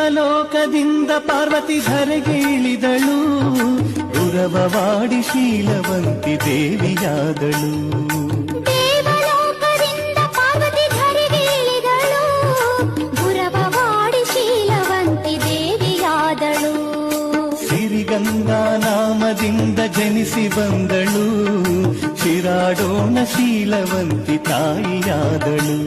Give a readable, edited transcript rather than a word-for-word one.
ದೇವಲೋಕದಿಂದ ಪಾರ್ವತಿ ಧರೆಗೆ ಇಳಿದಳು, ದುರವವಾಡಿ ಶೀಲವಂತಿ ದೇವಿಯಾದಳು. ದೇವಲೋಕದಿಂದ ಪಾರ್ವತಿ ಧರೆಗೆ ಇಳಿದಳು, ದುರವವಾಡಿ ಶೀಲವಂತಿ ದೇವಿಯಾದಳು. ಸಿರಿಗಂಗಾ ನಾಮದಿಂದ ಜನಿಸಿ ಬಂದಳು, ಶಿರಾಡೋಣ ಶೀಲವಂತಿ ತಾಯಿಯಾದಳು.